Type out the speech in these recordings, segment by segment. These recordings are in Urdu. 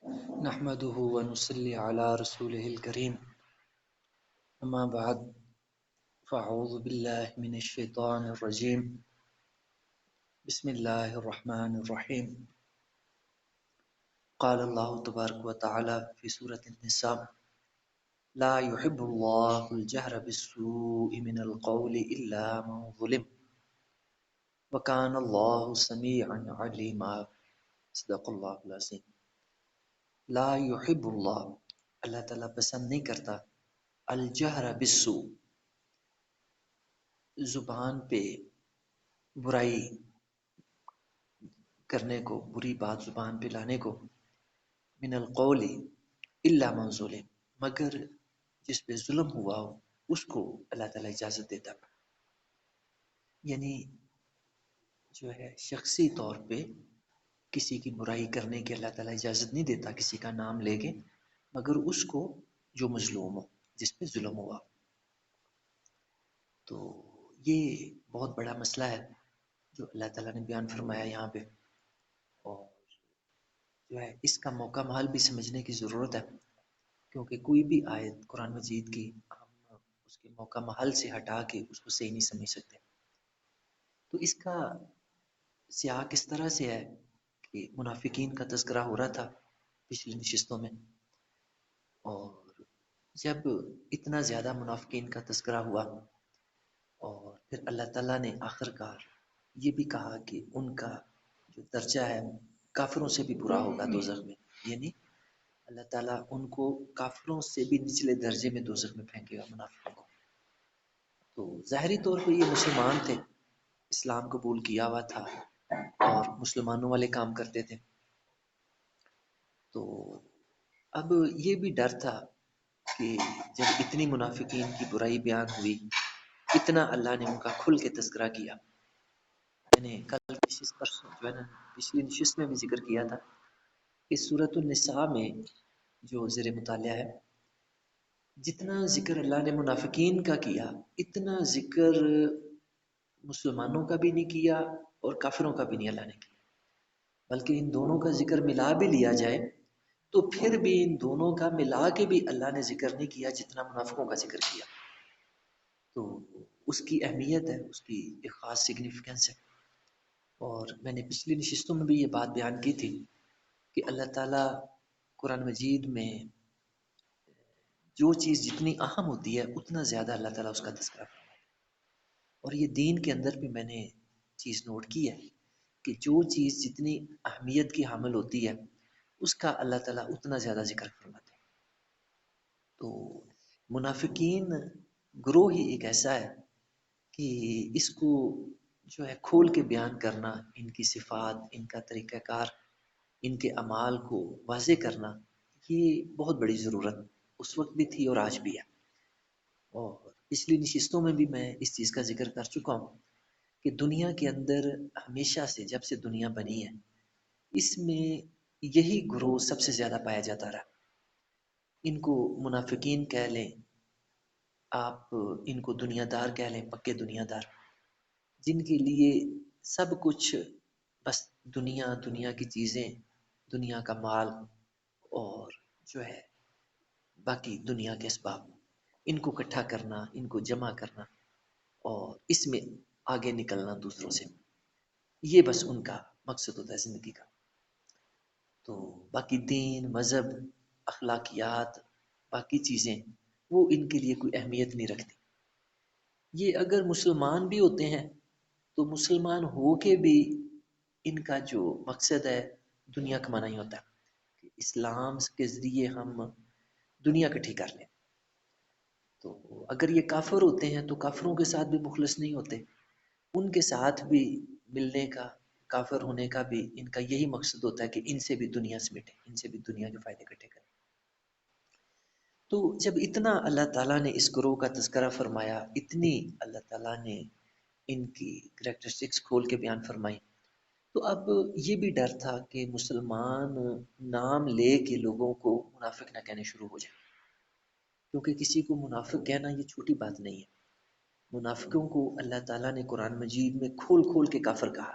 نحمده ونصلي على رسوله الكريم أما بعد فأعوذ بالله من الشيطان الرجيم بسم الله الرحمن الرحيم قال الله تبارك وتعالى في سورة النساء لا يحب الله الجهر بالسوء من القول إلا من ظلم وكان الله سميعا عليما صدق الله العظيم لا يحب الله اللہ تعالیٰ پسند نہیں کرتا الجہر بالسوء زبان پہ برائی کرنے کو، بری بات زبان پہ لانے کو، من القول الا من ظلم، مگر جس پہ ظلم ہوا ہو اس کو اللہ تعالیٰ اجازت دیتا۔ یعنی جو ہے شخصی طور پہ کسی کی برائی کرنے کی اللہ تعالیٰ اجازت نہیں دیتا کسی کا نام لے کے، مگر اس کو جو مظلوم ہو، جس پہ ظلم ہوا۔ تو یہ بہت بڑا مسئلہ ہے جو اللہ تعالیٰ نے بیان فرمایا یہاں پہ، اور جو ہے اس کا موقع محل بھی سمجھنے کی ضرورت ہے، کیونکہ کوئی بھی آیت قرآن مجید کی ہم اس کے موقع محل سے ہٹا کے اس کو صحیح نہیں سمجھ سکتے۔ تو اس کا سیاق اس طرح سے ہے کہ منافقین کا تذکرہ ہو رہا تھا پچھلی نشستوں میں، اور جب اتنا زیادہ منافقین کا تذکرہ ہوا اور پھر اللہ تعالیٰ نے آخر کار یہ بھی کہا کہ ان کا جو درجہ ہے کافروں سے بھی برا ہوگا دوزخ میں، یعنی اللہ تعالیٰ ان کو کافروں سے بھی نچلے درجے میں دوزخ میں پھینکے گا منافقوں کو۔ تو ظاہری طور پہ یہ مسلمان تھے، اسلام قبول کیا ہوا تھا اور مسلمانوں والے کام کرتے تھے، تو اب یہ بھی ڈر تھا کہ جب اتنی منافقین کی برائی بیان ہوئی، اتنا اللہ نے ان کا کھل کے تذکرہ کیا۔ میں نے کل پچھلی نشست میں بھی ذکر کیا تھا کہ سورۃ النساء میں جو زیر مطالعہ ہے، جتنا ذکر اللہ نے منافقین کا کیا، اتنا ذکر مسلمانوں کا بھی نہیں کیا اور کافروں کا بھی نہیں اللہ نے کیا، بلکہ ان دونوں کا ذکر ملا بھی لیا جائے تو پھر بھی ان دونوں کا ملا کے بھی اللہ نے ذکر نہیں کیا جتنا منافقوں کا ذکر کیا۔ تو اس کی اہمیت ہے، اس کی ایک خاص سگنیفیکنس ہے، اور میں نے پچھلی نشستوں میں بھی یہ بات بیان کی تھی کہ اللہ تعالیٰ قرآن مجید میں جو چیز جتنی اہم ہوتی ہے اتنا زیادہ اللہ تعالیٰ اس کا تذکرہ فرماتا ہے۔ اور یہ دین کے اندر بھی میں نے چیز نوٹ کی ہے کہ جو چیز جتنی اہمیت کی حامل ہوتی ہے اس کا اللہ تعالیٰ اتنا زیادہ ذکر فرماتے ہیں۔ تو منافقین گروہ ہی ایک ایسا ہے کہ اس کو جو ہے کھول کے بیان کرنا، ان کی صفات، ان کا طریقہ کار، ان کے اعمال کو واضح کرنا، یہ بہت بڑی ضرورت اس وقت بھی تھی اور آج بھی ہے۔ اور پچھلی نشستوں میں بھی میں اس چیز کا ذکر کر چکا ہوں کہ دنیا کے اندر ہمیشہ سے جب سے دنیا بنی ہے اس میں یہی گروہ سب سے زیادہ پایا جاتا رہا۔ ان کو منافقین کہہ لیں، آپ ان کو دنیا دار کہہ لیں، پکے دنیا دار، جن کے لیے سب کچھ بس دنیا، دنیا کی چیزیں، دنیا کا مال اور جو ہے باقی دنیا کے اسباب، ان کو اکٹھا کرنا، ان کو جمع کرنا اور اس میں آگے نکلنا دوسروں سے، یہ بس ان کا مقصد ہوتا ہے زندگی کا۔ تو باقی دین، مذہب، اخلاقیات، باقی چیزیں وہ ان کے لیے کوئی اہمیت نہیں رکھتی۔ یہ اگر مسلمان بھی ہوتے ہیں تو مسلمان ہو کے بھی ان کا جو مقصد ہے دنیا کمانا ہی ہوتا ہے کہ اسلام کے ذریعے ہم دنیا اکٹھی کر لیں۔ تو اگر یہ کافر ہوتے ہیں تو کافروں کے ساتھ بھی مخلص نہیں ہوتے، ان کے ساتھ بھی ملنے کا، کافر ہونے کا بھی ان کا یہی مقصد ہوتا ہے کہ ان سے بھی دنیا سمیٹیں، ان سے بھی دنیا کے فائدے اکٹھے کریں۔ تو جب اتنا اللہ تعالیٰ نے اس گروہ کا تذکرہ فرمایا، اتنی اللہ تعالیٰ نے ان کی کریکٹرسٹکس کھول کے بیان فرمائی، تو اب یہ بھی ڈر تھا کہ مسلمان نام لے کے لوگوں کو منافق نہ کہنے شروع ہو جائے، کیونکہ کسی کو منافق کہنا یہ چھوٹی بات نہیں ہے۔ منافقوں کو اللہ تعالیٰ نے قرآن مجید میں کھول کھول کے کافر کہا،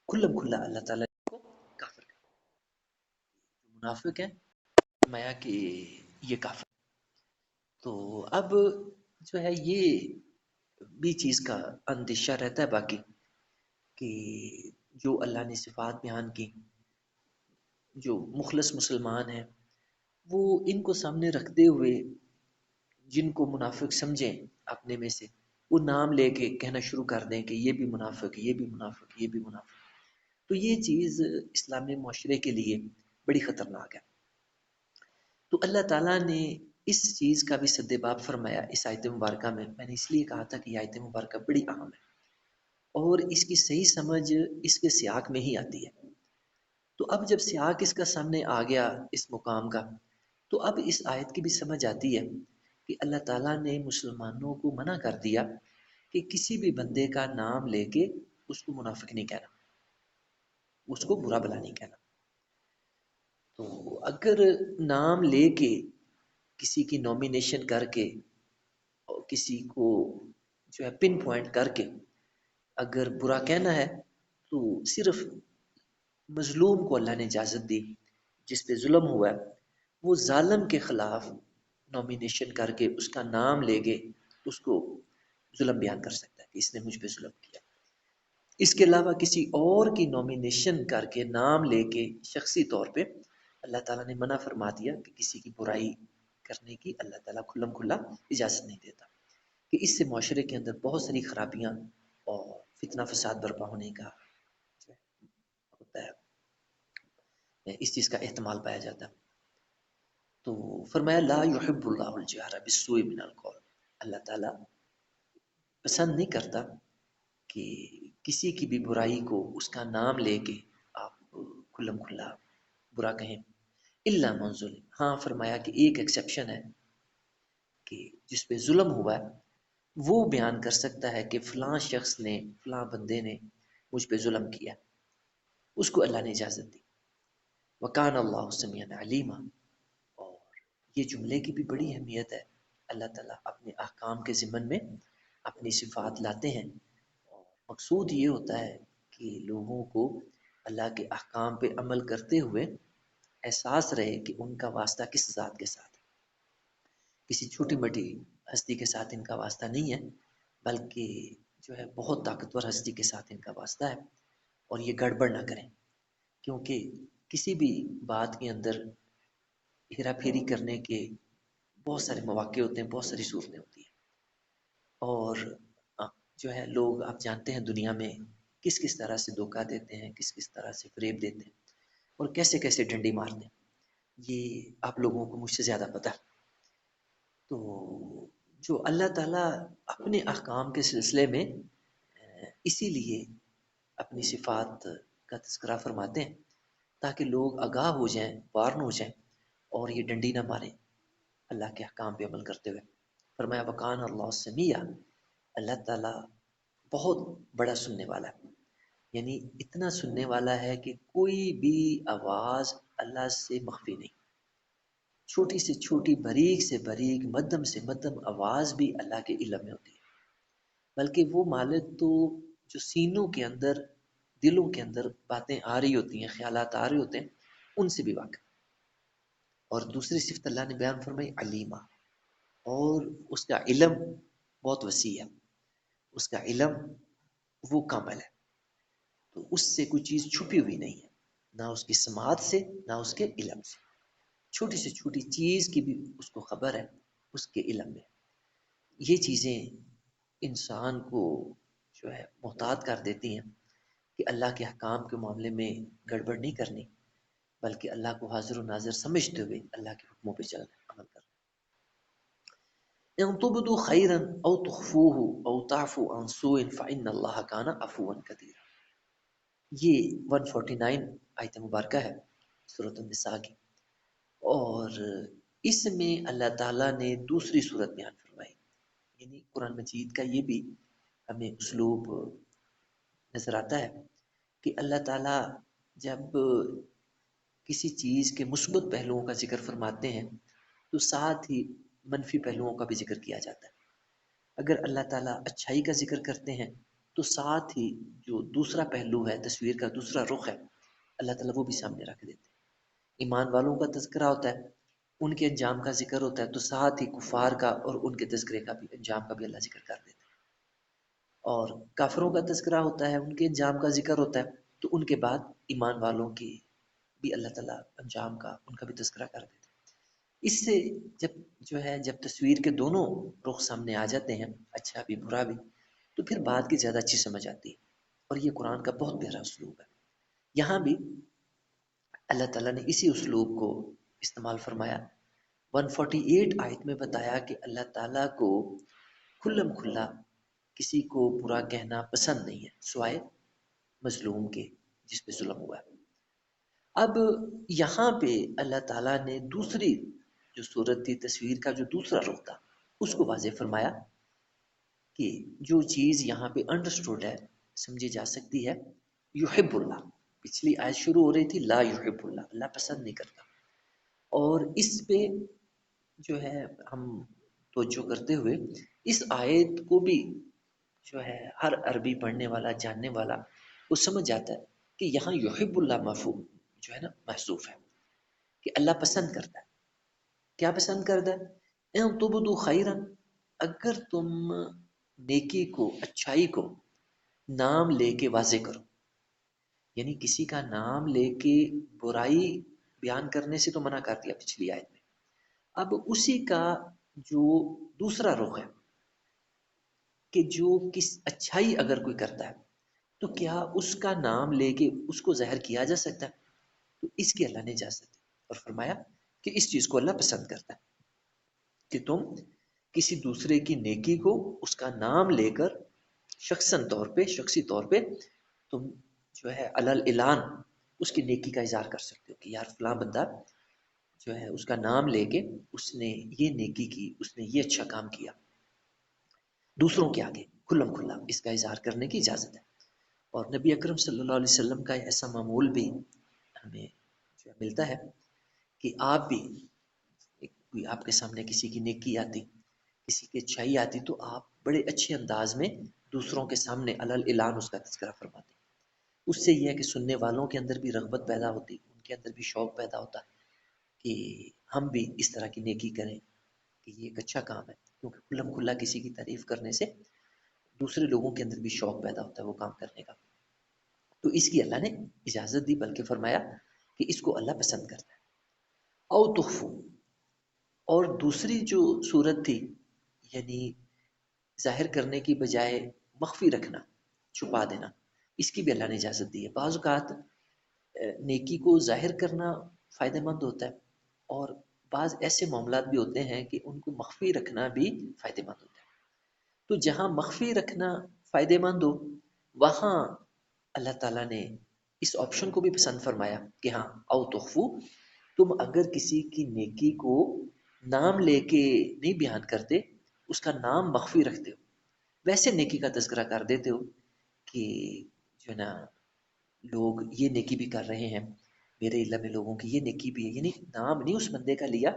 کھلم کھلا اللہ تعالیٰ نے کو کافر کہا۔ منافق ہیں، فرمایا کہ یہ کافر. تو اب جو ہے یہ بھی چیز کا اندیشہ رہتا ہے باقی کہ جو اللہ نے صفات بیان کی، جو مخلص مسلمان ہیں وہ ان کو سامنے رکھتے ہوئے جن کو منافق سمجھیں اپنے میں سے، وہ نام لے کے کہنا شروع کر دیں کہ یہ بھی منافق، یہ بھی منافق، یہ بھی منافق. تو یہ چیز اسلامی معاشرے کے لیے بڑی خطرناک ہے. تو اللہ تعالیٰ نے اس چیز کا بھی سدباب فرمایا اس آیت مبارکہ میں. میں نے اس لیے کہا تھا کہ یہ آیت مبارکہ بڑی اہم ہے اور اس کی صحیح سمجھ اس کے سیاق میں ہی آتی ہے. تو اب جب سیاق اس کا سامنے آ گیا اس مقام کا، تو اب اس آیت کی بھی سمجھ آتی ہے کہ اللہ تعالیٰ نے مسلمانوں کو منع کر دیا کہ کسی بھی بندے کا نام لے کے اس کو منافق نہیں کہنا، اس کو برا بلا نہیں کہنا. تو اگر نام لے کے کسی کی نومینیشن کر کے اور کسی کو جو ہے پن پوائنٹ کر کے اگر برا کہنا ہے، تو صرف مظلوم کو اللہ نے اجازت دی، جس پہ ظلم ہوا ہے وہ ظالم کے خلاف نومینیشن کر کے اس کا نام لے کے اس کو ظلم بیان کر سکتا ہے کہ اس نے مجھ پہ ظلم کیا. اس کے علاوہ کسی اور کی نومینیشن کر کے نام لے کے شخصی طور پہ اللہ تعالیٰ نے منع فرما دیا کہ کسی کی برائی کرنے کی اللہ تعالیٰ کھلم کھلا اجازت نہیں دیتا، کہ اس سے معاشرے کے اندر بہت ساری خرابیاں اور فتنہ فساد برپا ہونے کا جو ہوتا ہے، اس چیز کا احتمال پایا جاتا ہے. تو فرمایا لا یحب اللہ الجہر بالسوء من القول، اللہ تعالیٰ پسند نہیں کرتا کہ کسی کی بھی برائی کو اس کا نام لے کے آپ کھلم کھلا برا کہیں. الا من ظلم، ہاں فرمایا کہ ایک ایکسیپشن ہے کہ جس پہ ظلم ہوا ہے وہ بیان کر سکتا ہے کہ فلاں شخص نے، فلاں بندے نے مجھ پہ ظلم کیا، اس کو اللہ نے اجازت دی. وکان اللہ سمیعا علیما، اور یہ جملے کی بھی بڑی اہمیت ہے. اللہ تعالیٰ اپنے احکام کے ضمن میں اپنی صفات لاتے ہیں اور مقصود یہ ہوتا ہے کہ لوگوں کو اللہ کے احکام پہ عمل کرتے ہوئے احساس رہے کہ ان کا واسطہ کس ذات کے ساتھ ہے، کسی چھوٹی موٹی ہستی کے ساتھ ان کا واسطہ نہیں ہے، بلکہ جو ہے بہت طاقتور ہستی کے ساتھ ان کا واسطہ ہے. اور یہ گڑبڑ نہ کریں، کیونکہ کسی بھی بات کے اندر ہیرا پھیری کرنے کے بہت سارے مواقع ہوتے ہیں، بہت ساری صورتیں ہوتی ہیں. اور جو ہے لوگ آپ جانتے ہیں دنیا میں کس کس طرح سے دھوکہ دیتے ہیں، کس کس طرح سے فریب دیتے ہیں اور کیسے کیسے ڈنڈی مارتے ہیں، یہ آپ لوگوں کو مجھ سے زیادہ پتہ ہے. تو جو اللہ تعالیٰ اپنے احکام کے سلسلے میں اسی لیے اپنی صفات کا تذکرہ فرماتے ہیں تاکہ لوگ آگاہ ہو جائیں، وارن ہو جائیں اور یہ ڈنڈی نہ ماریں اللہ کے احکام پہ عمل کرتے ہوئے. فرمایا وکان اللہ سمیع، اللہ تعالیٰ بہت بڑا سننے والا ہے، یعنی اتنا سننے والا ہے کہ کوئی بھی آواز اللہ سے مخفی نہیں. چھوٹی سے چھوٹی، باریک سے باریک، مدھم سے مدھم آواز بھی اللہ کے علم میں ہوتی ہے. بلکہ وہ مالک تو جو سینوں کے اندر، دلوں کے اندر باتیں آ رہی ہوتی ہیں، خیالات آ رہے ہوتے ہیں، ان سے بھی واقف. اور دوسری صفت اللہ نے بیان فرمائی علیمہ، اور اس کا علم بہت وسیع ہے، اس کا علم وہ کامل ہے. تو اس سے کوئی چیز چھپی ہوئی نہیں ہے، نہ اس کی سماعت سے نہ اس کے علم سے. چھوٹی سے چھوٹی چیز کی بھی اس کو خبر ہے، اس کے علم میں. یہ چیزیں انسان کو جو ہے محتاط کر دیتی ہیں کہ اللہ کے احکام کے معاملے میں گڑبڑ نہیں کرنی، بلکہ اللہ کو حاضر و ناظر سمجھتے ہوئے اللہ کے حکموں پہ چلنا، عمل کرنا. ان تبدوا خیرا او تخفوه او تعفو عن سوء فإن اللہ کان عفوا قدیرا. یہ 149 آیت مبارکہ ہے سورۃ النساء کی، اور اس میں اللہ تعالیٰ نے دوسری صورت بیان فرمائی. یعنی قرآن مجید کا یہ بھی ہمیں اسلوب نظر آتا ہے کہ اللہ تعالیٰ جب کسی چیز کے مثبت پہلوؤں کا ذکر فرماتے ہیں تو ساتھ ہی منفی پہلوؤں کا بھی ذکر کیا جاتا ہے. اگر اللہ تعالیٰ اچھائی کا ذکر کرتے ہیں تو ساتھ ہی جو دوسرا پہلو ہے، تصویر کا دوسرا رخ ہے، اللہ تعالیٰ وہ بھی سامنے رکھ دیتے ہیں. ایمان والوں کا تذکرہ ہوتا ہے، ان کے انجام کا ذکر ہوتا ہے، تو ساتھ ہی کفار کا اور ان کے تذکرے کا بھی، انجام کا بھی اللہ ذکر کر دیتا ہے۔ اور کافروں کا تذکرہ ہوتا ہے، ان کے انجام کا ذکر ہوتا ہے، تو ان کے بعد ایمان والوں کی بھی اللہ تعالیٰ انجام کا، ان کا بھی تذکرہ کر دیتے ہیں۔ اس سے جب جب تصویر کے دونوں رخ سامنے آ جاتے ہیں، اچھا بھی برا بھی، تو پھر بات کی زیادہ اچھی سمجھ آتی ہے، اور یہ قرآن کا بہت پیارا اسلوب ہے۔ یہاں بھی اللہ تعالیٰ نے اسی اسلوب کو استعمال فرمایا۔ 148 آیت میں بتایا کہ اللہ تعالیٰ کو کھلم کھلا کسی کو برا کہنا پسند نہیں ہے، سوائے مظلوم کے، جس پہ ظلم ہوا ہے۔ اب یہاں پہ اللہ تعالیٰ نے دوسری جو صورت تھی، تصویر کا جو دوسرا رخ تھا، اس کو واضح فرمایا کہ جو چیز یہاں پہ انڈرسٹوڈ ہے، سمجھی جا سکتی ہے، یحب اللہ، پچھلی آیت شروع ہو رہی تھی لا یحب اللہ، اللہ پسند نہیں کرتا، اور اس پہ ہم توجہ کرتے ہوئے اس آیت کو بھی ہر عربی پڑھنے والا، جاننے والا، وہ سمجھ جاتا ہے کہ یہاں یحب اللہ مفہوم نا محذوف ہے، کہ اللہ پسند کرتا ہے۔ کیا پسند کرتا ہے؟ ان تبدو خیرن، اگر تم نیکی کو، اچھائی کو نام لے کے واضح کرو، یعنی کسی کا نام لے کے برائی بیان کرنے سے تو منع کر دیا پچھلی آیت میں، اب اسی کا جو دوسرا رخ ہے کہ جو کس اچھائی اگر کوئی کرتا ہے تو کیا اس کا نام لے کے اس کو ظاہر کیا جا سکتا ہے؟ تو اس کی اللہ نے اجازت دی اور فرمایا کہ اس چیز کو اللہ پسند کرتا ہے کہ تم کسی دوسرے کی نیکی کو اس کا نام لے کر شخصاً طور پہ، شخصی طور پہ تم علل اعلان اس کی نیکی کا اظہار کر سکتے ہو کہ یار فلاں بندہ اس کا نام لے کے اس نے یہ نیکی کی، اس نے یہ اچھا کام کیا، دوسروں کے آگے کھلم کھلا اس کا اظہار کرنے کی اجازت ہے۔ اور نبی اکرم صلی اللہ علیہ وسلم کا ایسا معمول بھی ہمیں ملتا ہے کہ آپ بھی کوئی آپ کے سامنے کسی کی نیکی آتی، کسی کی اچھائی آتی، تو آپ بڑے اچھے انداز میں دوسروں کے سامنے علل اعلان اس کا تذکرہ فرماتے۔ اس سے یہ ہے کہ سننے والوں کے اندر بھی رغبت پیدا ہوتی، ان کے اندر بھی شوق پیدا ہوتا کہ ہم بھی اس طرح کی نیکی کریں، کہ یہ ایک اچھا کام ہے، کیونکہ کھلم کھلا کسی کی تعریف کرنے سے دوسرے لوگوں کے اندر بھی شوق پیدا ہوتا ہے وہ کام کرنے کا۔ تو اس کی اللہ نے اجازت دی، بلکہ فرمایا کہ اس کو اللہ پسند کرتا ہے۔ او تخفو، اور دوسری جو صورت تھی، یعنی ظاہر کرنے کی بجائے مخفی رکھنا، چھپا دینا، اس کی بھی اللہ نے اجازت دی ہے۔ بعض اوقات نیکی کو ظاہر کرنا فائدہ مند ہوتا ہے، اور بعض ایسے معاملات بھی ہوتے ہیں کہ ان کو مخفی رکھنا بھی فائدہ مند ہوتا ہے۔ تو جہاں مخفی رکھنا فائدہ مند ہو، وہاں اللہ تعالیٰ نے اس آپشن کو بھی پسند فرمایا کہ ہاں او تخفو، تم اگر کسی کی نیکی کو نام لے کے نہیں بیان کرتے، اس کا نام مخفی رکھتے ہو، ویسے نیکی کا تذکرہ کر دیتے ہو کہ نا لوگ یہ نیکی بھی کر رہے ہیں، میرے علم میں لوگوں کی یہ نیکی بھی ہے، یعنی نام نہیں اس بندے کا لیا،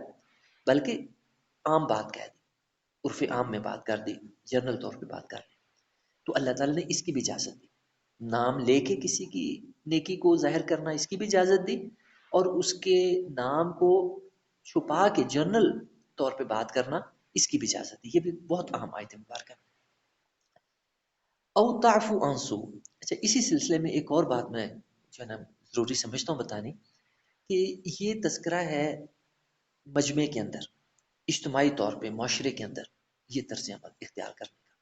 بلکہ عام بات کہہ دی، عرف عام میں بات کر دی، جنرل طور پہ بات کر دی، تو اللہ تعالیٰ نے اس کی بھی اجازت دی، نام لے کے کسی کی نیکی کو ظاہر کرنا، اس کی بھی اجازت دی، اور اس کے نام کو چھپا کے جنرل طور پہ بات کرنا، اس کی بھی اجازت دی۔ یہ بھی بہت اہم آیت مبارکہ۔ او تعفو عن سوء، اچھا اسی سلسلے میں ایک اور بات میں ضروری سمجھتا ہوں بتانی، کہ یہ تذکرہ ہے مجمع کے اندر، اجتماعی طور پہ معاشرے کے اندر یہ طرز عمل اختیار کرنے کا،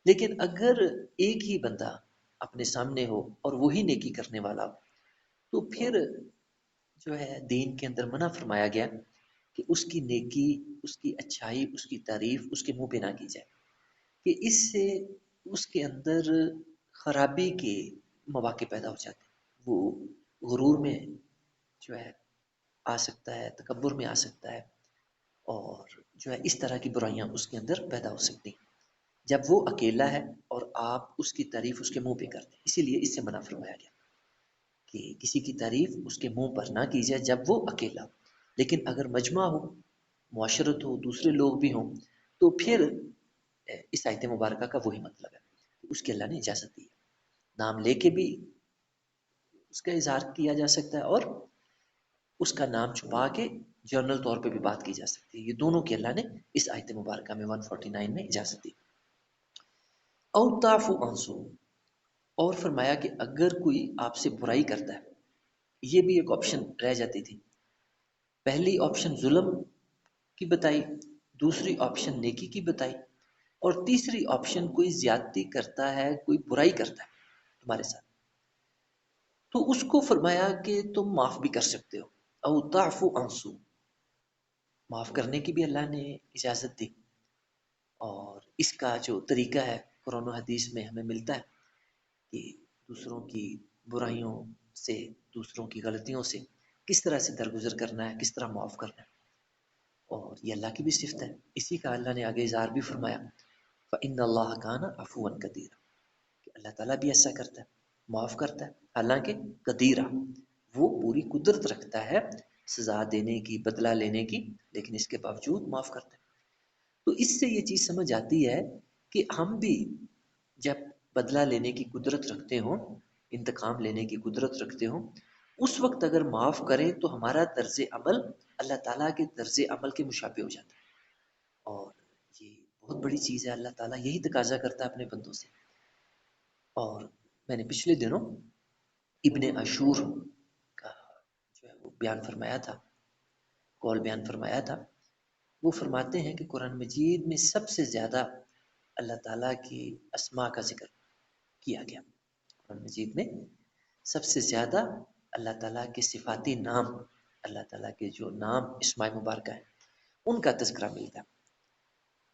لیکن اگر ایک ہی بندہ اپنے سامنے ہو اور وہی نیکی کرنے والا ہو، تو پھر دین کے اندر منع فرمایا گیا کہ اس کی نیکی، اس کی اچھائی، اس کی تعریف اس کے منہ پہ نہ کی جائے، کہ اس سے اس کے اندر خرابی کے مواقع پیدا ہو جاتے ہیں، وہ غرور میں آ سکتا ہے، تکبر میں آ سکتا ہے، اور اس طرح کی برائیاں اس کے اندر پیدا ہو سکتی ہیں جب وہ اکیلا ہے اور آپ اس کی تعریف اس کے منہ پہ کرتے ہیں۔ اسی لیے اس سے منع فرمایا گیا کہ کسی کی تعریف اس کے منہ پر نہ کی جائے جب وہ اکیلا ہو، لیکن اگر مجمع ہو، معاشرت ہو، دوسرے لوگ بھی ہوں، تو پھر اس آیت مبارکہ کا وہی مطلب ہے کہ اس کے اللہ نے اجازت دی ہے، نام لے کے بھی اس کا اظہار کیا جا سکتا ہے، اور اس کا نام چھپا کے جنرل طور پہ بھی بات کی جا سکتی ہے. یہ دونوں کی اللہ نے اس آیت مبارکہ میں 149 میں اجازت دی. او تعفو عنسو، اور فرمایا کہ اگر کوئی آپ سے برائی کرتا ہے، یہ بھی ایک آپشن رہ جاتی تھی. پہلی آپشن ظلم کی بتائی، دوسری آپشن نیکی کی بتائی، اور تیسری آپشن کوئی زیادتی کرتا ہے، کوئی برائی کرتا ہے تمہارے ساتھ، تو اس کو فرمایا کہ تم معاف بھی کر سکتے ہو. او تعفو عنسو، معاف کرنے کی بھی اللہ نے اجازت دی. اور اس کا جو طریقہ ہے قرآن و حدیث میں ہمیں ملتا ہے کہ دوسروں کی برائیوں سے، دوسروں کی غلطیوں سے کس طرح سے درگزر کرنا ہے، کس طرح معاف کرنا ہے. اور یہ اللہ کی بھی صفت ہے. اسی کا اللہ نے آگے اظہار بھی فرمایا، فَإِنَّ اللَّهَ كَانَ عَفُوًّا قَدِيرًا، کہ اللہ تعالیٰ بھی ایسا کرتا ہے، معاف کرتا ہے. حالانکہ قدیرہ، وہ پوری قدرت رکھتا ہے سزا دینے کی، بدلہ لینے کی، لیکن اس کے باوجود معاف کرتا ہے. تو اس سے یہ چیز سمجھ آتی ہے کہ ہم بھی جب بدلہ لینے کی قدرت رکھتے ہوں، انتقام لینے کی قدرت رکھتے ہوں، اس وقت اگر معاف کریں تو ہمارا طرز عمل اللہ تعالیٰ کے طرز عمل کے مشابہ ہو جاتا ہے. اور یہ بہت بڑی چیز ہے، اللہ تعالیٰ یہی تقاضا کرتا ہے اپنے بندوں سے. اور میں نے پچھلے دنوں ابن عاشور کا جو ہے وہ بیان فرمایا تھا، قول بیان فرمایا تھا. وہ فرماتے ہیں کہ قرآن مجید میں سب سے زیادہ اللہ تعالیٰ کی اسماء کا ذکر کیا گیا. قرآن مجید میں سب سے زیادہ اللہ تعالیٰ کے صفاتی نام، اللہ تعالیٰ کے جو نام اسماء مبارکہ ہیں ان کا تذکرہ ملتا ہے.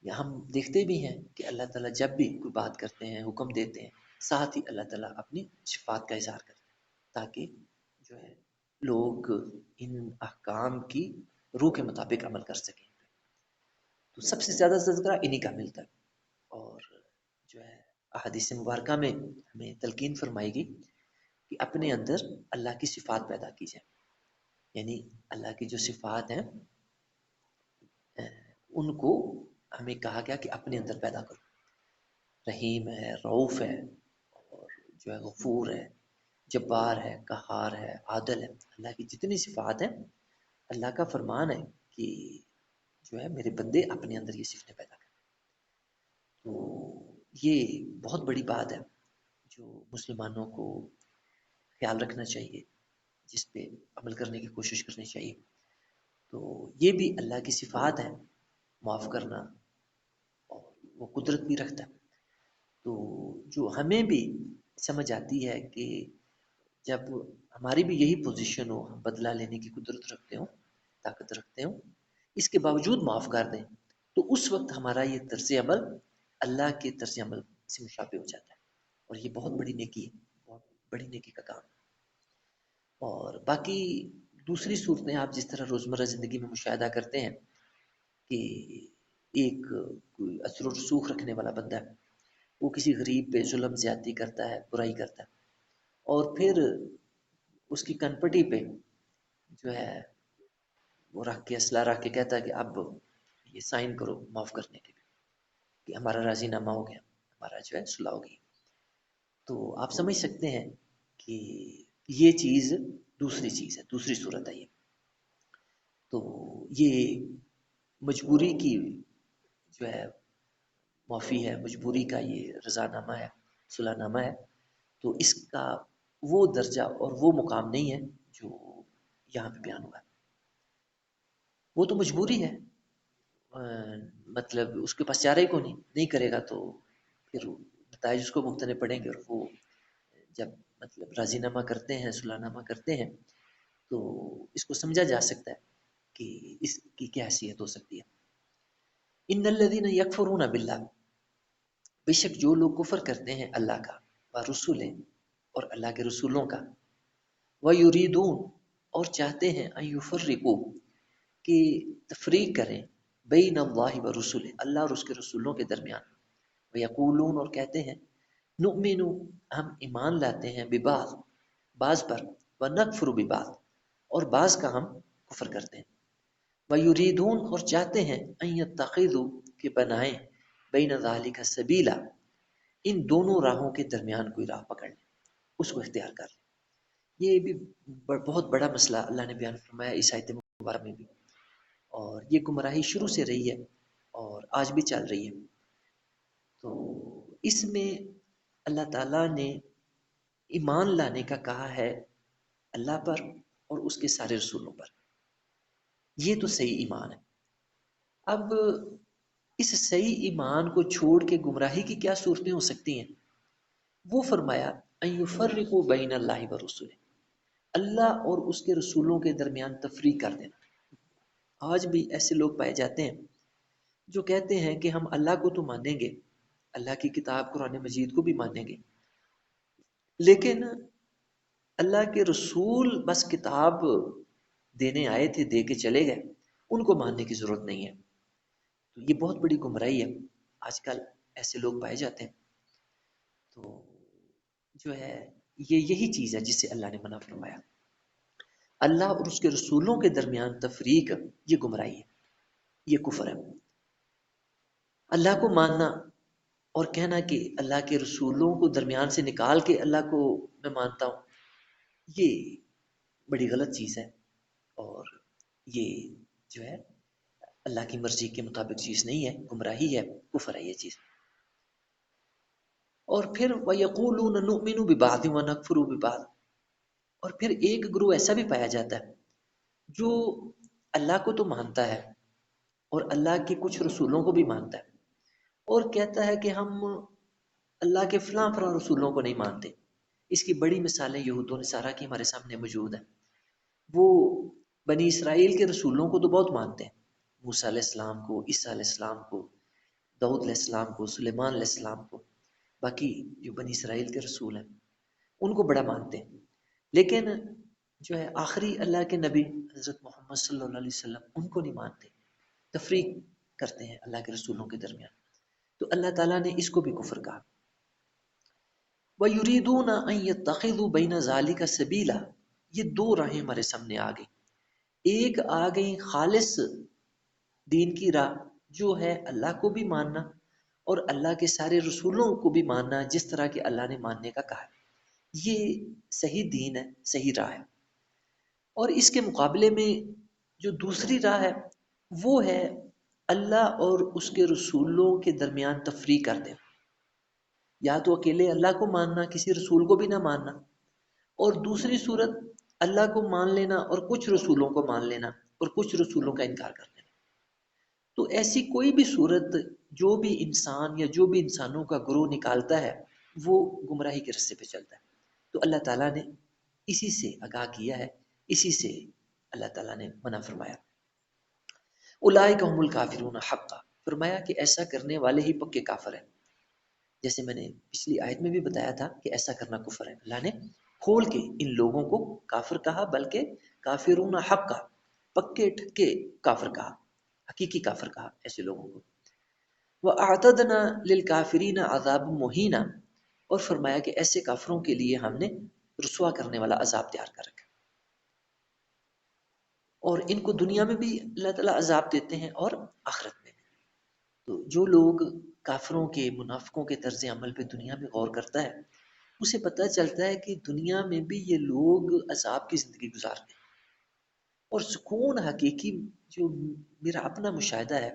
یا ہم دیکھتے بھی ہیں کہ اللہ تعالیٰ جب بھی کوئی بات کرتے ہیں، حکم دیتے ہیں، ساتھ ہی اللہ تعالیٰ اپنی صفات کا اظہار کرتے ہیں تاکہ جو ہے لوگ ان احکام کی روح کے مطابق عمل کر سکیں. تو سب سے زیادہ تذکرہ انہی کا ملتا ہے. اور جو ہے احادیث مبارکہ میں ہمیں تلقین فرمائی گئی کہ اپنے اندر اللہ کی صفات پیدا کی جائے. یعنی اللہ کی جو صفات ہیں ان کو ہمیں کہا گیا کہ اپنے اندر پیدا کرو. رحیم ہے، رعوف ہے، اور جو ہے غفور ہے، جبار ہے، قہار ہے، عادل ہے. اللہ کی جتنی صفات ہیں، اللہ کا فرمان ہے کہ جو ہے میرے بندے اپنے اندر یہ صفتیں پیدا کریں. تو یہ بہت بڑی بات ہے جو مسلمانوں کو خیال رکھنا چاہیے، جس پہ عمل کرنے کی کوشش کرنی چاہیے. تو یہ بھی اللہ کی صفات ہے، معاف کرنا، اور وہ قدرت بھی رکھتا ہے. تو جو ہمیں بھی سمجھ آتی ہے کہ جب ہماری بھی یہی پوزیشن ہو، ہم بدلہ لینے کی قدرت رکھتے ہوں، طاقت رکھتے ہوں، اس کے باوجود معاف کر دیں، تو اس وقت ہمارا یہ طرز عمل اللہ کے طرز عمل سے مشابہ ہو جاتا ہے. اور یہ بہت بڑی نیکی ہے، بہت بڑی نیکی کا کام. اور باقی دوسری صورتیں آپ جس طرح روزمرہ زندگی میں مشاہدہ کرتے ہیں کہ ایک کوئی اثر و رسوخ رکھنے والا بندہ ہے، وہ کسی غریب پہ ظلم زیادتی کرتا ہے، برائی کرتا ہے، اور پھر اس کی کنپٹی پہ جو ہے وہ رکھ کے، اسلحہ رکھ کے کہتا ہے کہ اب یہ سائن کرو معاف کرنے کے لیے کہ ہمارا راضی نامہ ہو گیا، ہمارا جو ہے صلح ہو گئی. تو آپ سمجھ سکتے ہیں کہ یہ چیز دوسری چیز ہے، دوسری صورت ہے یہ. تو یہ مجبوری کی جو ہے معافی ہے، مجبوری کا یہ رضا نامہ ہے، صلح نامہ ہے. تو اس کا وہ درجہ اور وہ مقام نہیں ہے جو یہاں پہ بیان ہوا ہے. وہ تو مجبوری ہے، مطلب اس کے پاس چارے کو نہیں کرے گا تو پھر نتائج اس کو بھگتنے پڑیں گے. اور وہ جب مطلب راضی نامہ کرتے ہیں، صلح نامہ کرتے ہیں، تو اس کو سمجھا جا سکتا ہے کہ اس کی کیا حیثیت ہو سکتی ہے. ان الذین یکفرون باللہ، بے شک جو لوگ کفر کرتے ہیں اللہ کا، و رسولیں، اور اللہ کے رسولوں کا، ویریدون، اور چاہتے ہیں ان یفرقوا، کہ تفریق کریں، بین اللہ و رسولہ، اللہ اور اس کے رسولوں کے درمیان. ویقولون، اور کہتے ہیں، نؤمن، ہم ایمان لاتے ہیں، ببعض، بعض پر، ونکفر ببعض، اور بعض کا ہم کفر کرتے ہیں. ویریدون، اور چاہتے ہیں، ان یتخذوا، کہ بنائیں، بین ذالک سبیلا، ان دونوں راہوں کے درمیان کوئی راہ پکڑ لیں، اس کو اختیار کر لیں. یہ بھی بہت بڑا مسئلہ اللہ نے بیان فرمایا اس آیت مبارکہ میں بھی، اور یہ گمراہی شروع سے رہی ہے اور آج بھی چل رہی ہے۔ تو اس میں اللہ تعالیٰ نے ایمان لانے کا کہا ہے اللہ پر اور اس کے سارے رسولوں پر، یہ تو صحیح ایمان ہے۔ اب اس صحیح ایمان کو چھوڑ کے گمراہی کی کیا صورتیں ہو سکتی ہیں؟ وہ فرمایا ان یفرقوا بین اللہ و رسولہ، اللہ اور اس کے رسولوں کے درمیان تفریق کر دینا۔ آج بھی ایسے لوگ پائے جاتے ہیں جو کہتے ہیں کہ ہم اللہ کو تو مانیں گے، اللہ کی کتاب قرآن مجید کو بھی مانیں گے، لیکن اللہ کے رسول بس کتاب دینے آئے تھے، دے کے چلے گئے، ان کو ماننے کی ضرورت نہیں ہے۔ تو یہ بہت بڑی گمراہی ہے، آج کل ایسے لوگ پائے جاتے ہیں۔ تو جو ہے یہی چیز ہے جس سے اللہ نے منع فرمایا۔ اللہ اور اس کے رسولوں کے درمیان تفریق یہ گمراہی ہے، یہ کفر ہے۔ اللہ کو ماننا اور کہنا کہ اللہ کے رسولوں کو درمیان سے نکال کے اللہ کو میں مانتا ہوں، یہ بڑی غلط چیز ہے، اور یہ جو ہے اللہ کی مرضی کے مطابق چیز نہیں ہے، گمراہی ہے، کفر ہے یہ چیز۔ اور پھر وَيَقُولُونَ نُؤْمِنُ بِبَعْضٍ وَنَكْفُرُ بِبَعْضٍ، اور پھر ایک گروہ ایسا بھی پایا جاتا ہے جو اللہ کو تو مانتا ہے اور اللہ کے کچھ رسولوں کو بھی مانتا ہے، اور کہتا ہے کہ ہم اللہ کے فلاں فلاں رسولوں کو نہیں مانتے۔ اس کی بڑی مثالیں یہود و نصارہ کی ہمارے سامنے موجود ہیں۔ وہ بنی اسرائیل کے رسولوں کو تو بہت مانتے ہیں، موسیٰ علیہ السلام کو، عیسیٰ علیہ السلام کو، داؤد علیہ السلام کو، سلیمان علیہ السلام کو، باقی جو بنی اسرائیل کے رسول ہیں ان کو بڑا مانتے ہیں، لیکن جو ہے آخری اللہ کے نبی حضرت محمد صلی اللہ علیہ وسلم ان کو نہیں مانتے، تفریق کرتے ہیں اللہ کے رسولوں کے درمیان۔ تو اللہ تعالیٰ نے اس کو بھی کفر کہا۔ وَيُرِيدُونَ أَن يَتَّخِذُوا بَيْنَ ذَلِكَ سَبِيلًا، یہ دو راہیں ہمارے سامنے آ گئی۔ ایک آ گئی خالص دین کی راہ، جو ہے اللہ کو بھی ماننا اور اللہ کے سارے رسولوں کو بھی ماننا جس طرح کہ اللہ نے ماننے کا کہا ہے، یہ صحیح دین ہے، صحیح راہ ہے۔ اور اس کے مقابلے میں جو دوسری راہ ہے وہ ہے اللہ اور اس کے رسولوں کے درمیان تفریق کر دیں، یا تو اکیلے اللہ کو ماننا، کسی رسول کو بھی نہ ماننا، اور دوسری صورت اللہ کو مان لینا اور کچھ رسولوں کو مان لینا اور کچھ رسولوں کا انکار کر دینا۔ تو ایسی کوئی بھی صورت جو بھی انسان یا جو بھی انسانوں کا گروہ نکالتا ہے وہ گمراہی کے رستے پہ چلتا ہے۔ تو اللہ تعالیٰ نے اسی سے آگاہ کیا ہے، اسی سے اللہ تعالیٰ نے منع فرمایا۔ اولئک هم الکافرون حقا، فرمایا کہ ایسا کرنے والے ہی پکے کافر ہیں۔ جیسے میں نے پچھلی آیت میں بھی بتایا تھا کہ ایسا کرنا کفر ہے، اللہ نے کھول کے ان لوگوں کو کافر کہا، بلکہ کافرون حقا، پکے ٹھکے کافر کہا، حقیقی کافر کہا ایسے لوگوں کو۔ وَأَعْتَدْنَا لِلْكَافِرِينَ عَذَابٌ مُهِينًا، اور فرمایا کہ ایسے کافروں کے لیے ہم نے رسوا کرنے والا عذاب تیار کر رکھا، اور ان کو دنیا میں بھی اللہ تعالیٰ عذاب دیتے ہیں اور آخرت میں بھی۔ تو جو لوگ کافروں کے، منافقوں کے طرز عمل پہ دنیا میں غور کرتا ہے، اسے پتہ چلتا ہے کہ دنیا میں بھی یہ لوگ عذاب کی زندگی گزارتے ہیں، اور سکون حقیقی جو میرا اپنا مشاہدہ ہے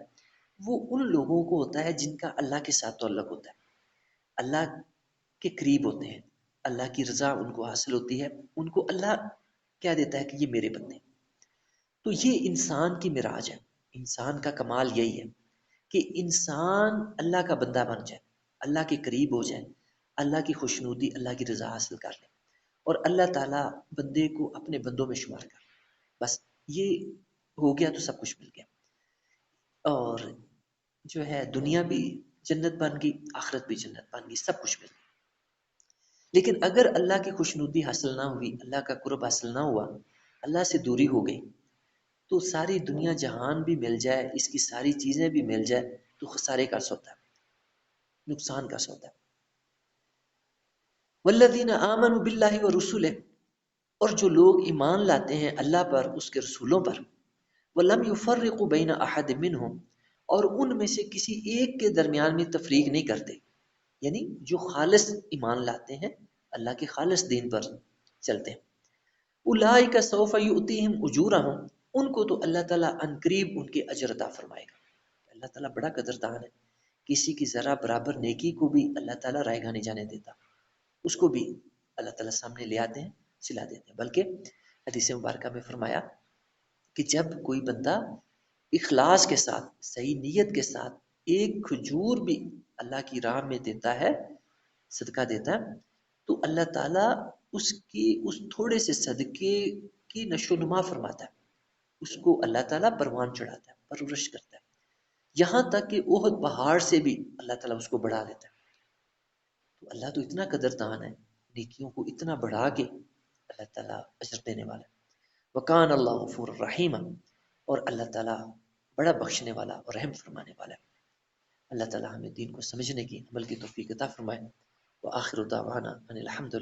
وہ ان لوگوں کو ہوتا ہے جن کا اللہ کے ساتھ تعلق ہوتا ہے، اللہ کے قریب ہوتے ہیں، اللہ کی رضا ان کو حاصل ہوتی ہے، ان کو اللہ کہہ دیتا ہے کہ یہ میرے بندے ہیں۔ تو یہ انسان کی معراج ہے، انسان کا کمال یہی ہے کہ انسان اللہ کا بندہ بن جائے، اللہ کے قریب ہو جائے، اللہ کی خوشنودی، اللہ کی رضا حاصل کر لے، اور اللہ تعالیٰ بندے کو اپنے بندوں میں شمار کر لے۔ بس یہ ہو گیا تو سب کچھ مل گیا، اور جو ہے دنیا بھی جنت بن گئی، آخرت بھی جنت بن گئی، سب کچھ مل گیا۔ لیکن اگر اللہ کی خوشنودی حاصل نہ ہوئی، اللہ کا قرب حاصل نہ ہوا، اللہ سے دوری ہو گئی، تو ساری دنیا جہان بھی مل جائے، اس کی ساری چیزیں بھی مل جائے، تو خسارے کا سودا ہے، نقصان کا سودا ہے۔ والذین آمنوا باللہ ورسلہ، اور جو لوگ ایمان لاتے ہیں اللہ پر، اس کے رسولوں پر، ولم یفرقوا بین احد منہم، اور ان میں سے کسی ایک کے درمیان میں تفریق نہیں کرتے، یعنی جو خالص ایمان لاتے ہیں، اللہ کے خالص دین پر چلتے ہیں، اولئک سوف یؤتیہم اجورہم، ان کو تو اللہ تعالیٰ ان قریب ان کے اجر عطا فرمائے گا. اللہ تعالیٰ بڑا قدردان ہے. کسی کی ذرا برابر نیکی کو بھی اللہ تعالیٰ رائے گاہ نہیں جانے دیتا، اس کو بھی اللہ تعالیٰ سامنے لے آتے ہیں، سلا دیتے ہیں. بلکہ حدیث مبارکہ میں فرمایا کہ جب کوئی بندہ اخلاص کے ساتھ، صحیح نیت کے ساتھ ایک کھجور بھی اللہ کی راہ میں دیتا ہے، صدقہ دیتا ہے، تو اللہ تعالیٰ اس تھوڑے سے صدقے کی نشو و نما فرماتا ہے. اس کو اللہ تعالیٰ پروان چڑھاتا ہے، پرورش کرتا ہے، یہاں تک کہ احد پہاڑ سے بھی اللہ تعالیٰ اس کو بڑھا دیتا ہے. تو اللہ تو اتنا قدردان ہے، نیکیوں کو اتنا بڑھا کے اللہ تعالیٰ اجر دینے والا ہے. وکان اللہ غفور الرحیم، اور اللہ تعالیٰ بڑا بخشنے والا اور رحم فرمانے والا ہے. اللہ تعالیٰ ہمیں دین کو سمجھنے کی، عمل کی توفیق عطا فرمائے. وآخر دعوانا ان الحمد